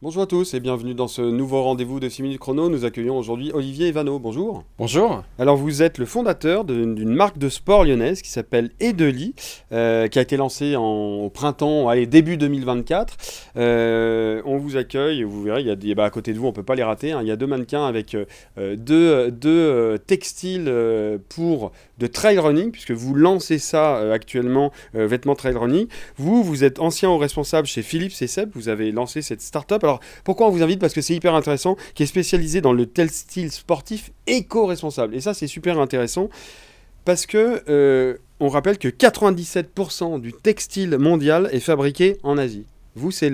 Bonjour à tous et bienvenue dans ce nouveau rendez-vous de 6 minutes chrono. Nous accueillons aujourd'hui Olivier Evano. Bonjour. Bonjour. Alors vous êtes le fondateur d'une marque de sport lyonnaise qui s'appelle Edeli, qui a été lancée au printemps, début 2024. On vous accueille, vous verrez, à côté de vous, on ne peut pas les rater, hein, il y a deux mannequins avec deux textiles pour de trail running, puisque vous lancez ça actuellement, vêtements trail running. Vous êtes ancien responsable chez Philips et Seb, vous avez lancé cette start-up. Alors pourquoi on vous invite? Parce que c'est hyper intéressant, qui est spécialisé dans le textile sportif éco-responsable. Et ça, c'est super intéressant parce que on rappelle que 97% du textile mondial est fabriqué en Asie. Vous, c'est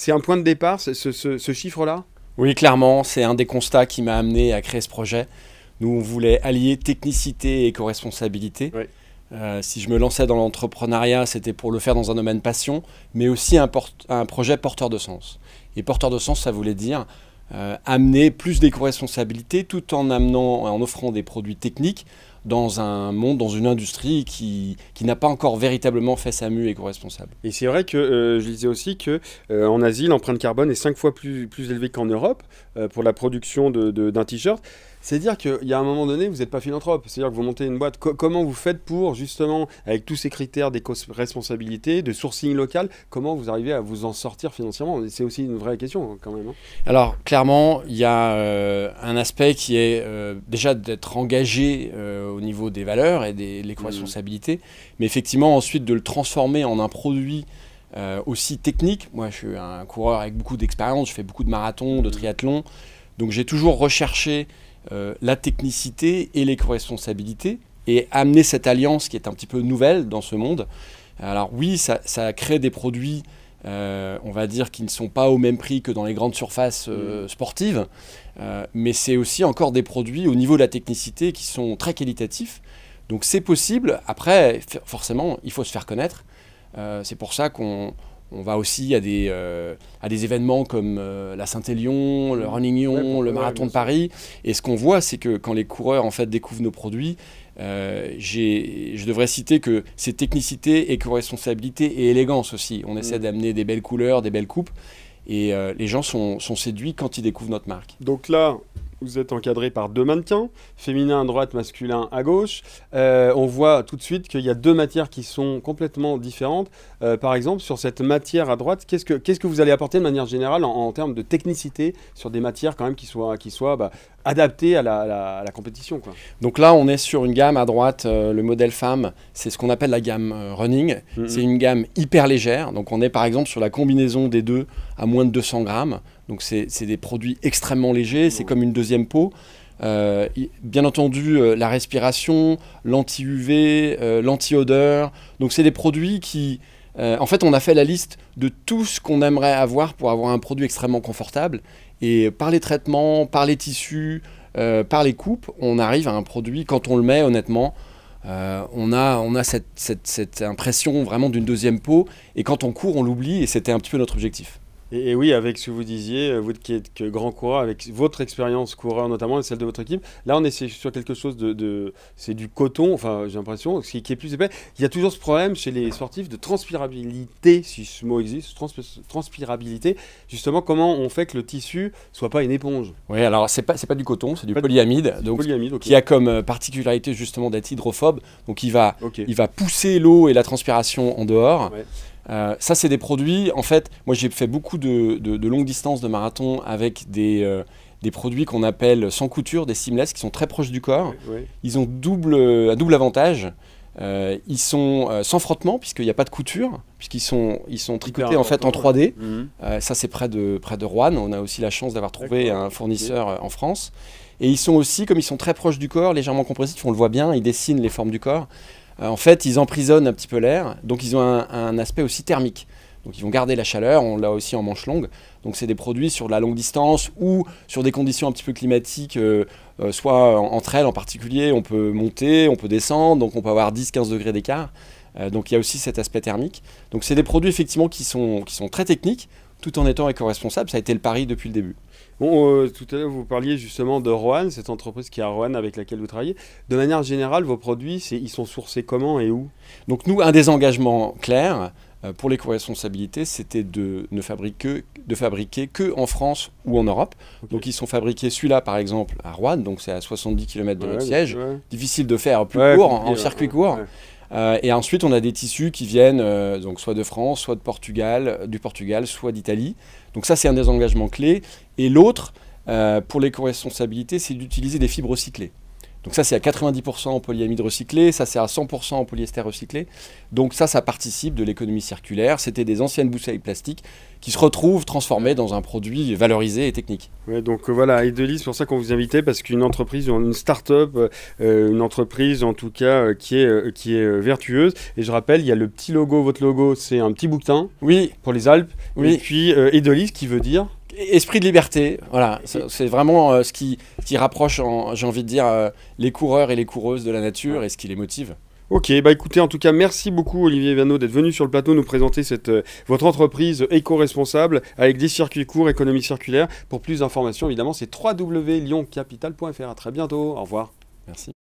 un point de départ, ce chiffre-là? Oui, clairement, c'est un des constats qui m'a amené à créer ce projet. Nous, on voulait allier technicité et éco-responsabilité. Oui. Si je me lançais dans l'entrepreneuriat, c'était pour le faire dans un domaine passion, mais aussi un projet porteur de sens. Et porteur de sens, ça voulait dire amener plus d'éco-responsabilité tout en offrant des produits techniques dans un monde, dans une industrie qui n'a pas encore véritablement fait sa mue éco-responsable. Et c'est vrai que je lisais aussi qu'en Asie, l'empreinte carbone est 5 fois plus élevée qu'en Europe pour la production d'un t-shirt. C'est-à-dire qu'il y a un moment donné, vous n'êtes pas philanthrope. C'est-à-dire que vous montez une boîte. Comment vous faites pour, justement, avec tous ces critères d'éco-responsabilité, de sourcing local, comment vous arrivez à vous en sortir financièrement? C'est aussi une vraie question, quand même. Hein. Alors, clairement, il y a un aspect qui est déjà d'être engagé au niveau des valeurs et de l'éco-responsabilité, mais effectivement, ensuite, de le transformer en un produit aussi technique. Moi, je suis un coureur avec beaucoup d'expérience, je fais beaucoup de marathons, de triathlon, donc j'ai toujours recherché la technicité et l'éco-responsabilité et amener cette alliance qui est un petit peu nouvelle dans ce monde. Alors oui, ça crée des produits, on va dire, qui ne sont pas au même prix que dans les grandes surfaces sportives, mais c'est aussi encore des produits au niveau de la technicité qui sont très qualitatifs. Donc c'est possible. Après, forcément, il faut se faire connaître. C'est pour ça qu'on va aussi à des événements comme la Saint-Élion, le Running Lyon, le Marathon de Paris. Et ce qu'on voit, c'est que quand les coureurs en fait, découvrent nos produits, je devrais citer que c'est technicité, éco-responsabilité et élégance aussi. On essaie d'amener des belles couleurs, des belles coupes. Et les gens sont séduits quand ils découvrent notre marque. Donc là, vous êtes encadré par deux mannequins, féminin à droite, masculin à gauche. On voit tout de suite qu'il y a deux matières qui sont complètement différentes. Par exemple, sur cette matière à droite, qu'est-ce que vous allez apporter de manière générale en termes de technicité sur des matières quand même qui soient adaptées à la compétition, quoi. Donc là, on est sur une gamme à droite, le modèle femme, c'est ce qu'on appelle la gamme running. C'est une gamme hyper légère. Donc on est par exemple sur la combinaison des deux à moins de 200 grammes. Donc c'est des produits extrêmement légers, c'est comme une deuxième peau. Bien entendu, la respiration, l'anti-UV, l'anti-odeur. Donc c'est des produits qui... en fait, on a fait la liste de tout ce qu'on aimerait avoir pour avoir un produit extrêmement confortable. Et par les traitements, par les tissus, par les coupes, on arrive à un produit, quand on le met, honnêtement, on a cette impression vraiment d'une deuxième peau. Et quand on court, on l'oublie et c'était un petit peu notre objectif. Et oui, avec ce que vous disiez, vous qui êtes grand coureur, avec votre expérience coureur notamment et celle de votre équipe, là on est sur quelque chose c'est du coton, enfin j'ai l'impression, qui est plus épais. Il y a toujours ce problème chez les sportifs de transpirabilité, si ce mot existe, transpirabilité. Justement, comment on fait que le tissu soit pas une éponge? Oui, alors c'est pas du coton, c'est du polyamide, donc, okay. Qui a comme particularité justement d'être hydrophobe. Donc il va pousser l'eau et la transpiration en dehors. Ouais. Ça, c'est des produits, en fait, moi j'ai fait beaucoup de longues distances de marathon avec des produits qu'on appelle sans couture, des seamless, qui sont très proches du corps. Ouais. Ils ont un double avantage. Ils sont sans frottement, puisqu'il n'y a pas de couture, puisqu'ils sont tricotés en fait en 3D. Ça, c'est près de Roanne. On a aussi la chance d'avoir trouvé un fournisseur en France. Et ils sont aussi, comme ils sont très proches du corps, légèrement compressifs, on le voit bien, ils dessinent les formes du corps. En fait, ils emprisonnent un petit peu l'air, donc ils ont un aspect aussi thermique. Donc ils vont garder la chaleur, on l'a aussi en manche longue. Donc c'est des produits sur de la longue distance ou sur des conditions un petit peu climatiques, soit entre elles en particulier, on peut monter, on peut descendre, donc on peut avoir 10-15 degrés d'écart. Donc il y a aussi cet aspect thermique. Donc c'est des produits effectivement qui sont très techniques, tout en étant éco-responsables. Ça a été le pari depuis le début. Bon, tout à l'heure, vous parliez justement de Roanne, cette entreprise qui est à Roanne avec laquelle vous travaillez. De manière générale, vos produits, ils sont sourcés comment et où? Donc nous, un des engagements clairs, pour l'éco-responsabilité, c'était de fabriquer que en France ou en Europe. Okay. Donc ils sont fabriqués, celui-là par exemple à Rouen, donc c'est à 70 km de notre siège. Ouais. Difficile de faire plus court, en circuit court. Et ensuite on a des tissus qui viennent donc soit de France, soit du Portugal, soit d'Italie. Donc ça c'est un des engagements clés. Et l'autre, pour l'éco-responsabilité, c'est d'utiliser des fibres recyclées. Donc ça, c'est à 90% en polyamide recyclé, ça c'est à 100% en polyester recyclé. Donc ça participe de l'économie circulaire. C'était des anciennes bouteilles plastiques qui se retrouvent transformées dans un produit valorisé et technique. Ouais, donc voilà, Edelis, c'est pour ça qu'on vous invitait, parce qu'une entreprise, une start-up, une entreprise en tout cas qui est vertueuse. Et je rappelle, il y a le petit logo, votre logo, c'est un petit bouquetin pour les Alpes. Oui. Et puis Edelis qui veut dire... Esprit de liberté, voilà, c'est vraiment ce qui rapproche, j'ai envie de dire, les coureurs et les coureuses de la nature et ce qui les motive. Ok, bah écoutez, en tout cas, merci beaucoup Olivier Vanneau d'être venu sur le plateau nous présenter votre entreprise éco-responsable avec des circuits courts, économie circulaire. Pour plus d'informations, évidemment, c'est www.lyoncapital.fr. À très bientôt, au revoir. Merci.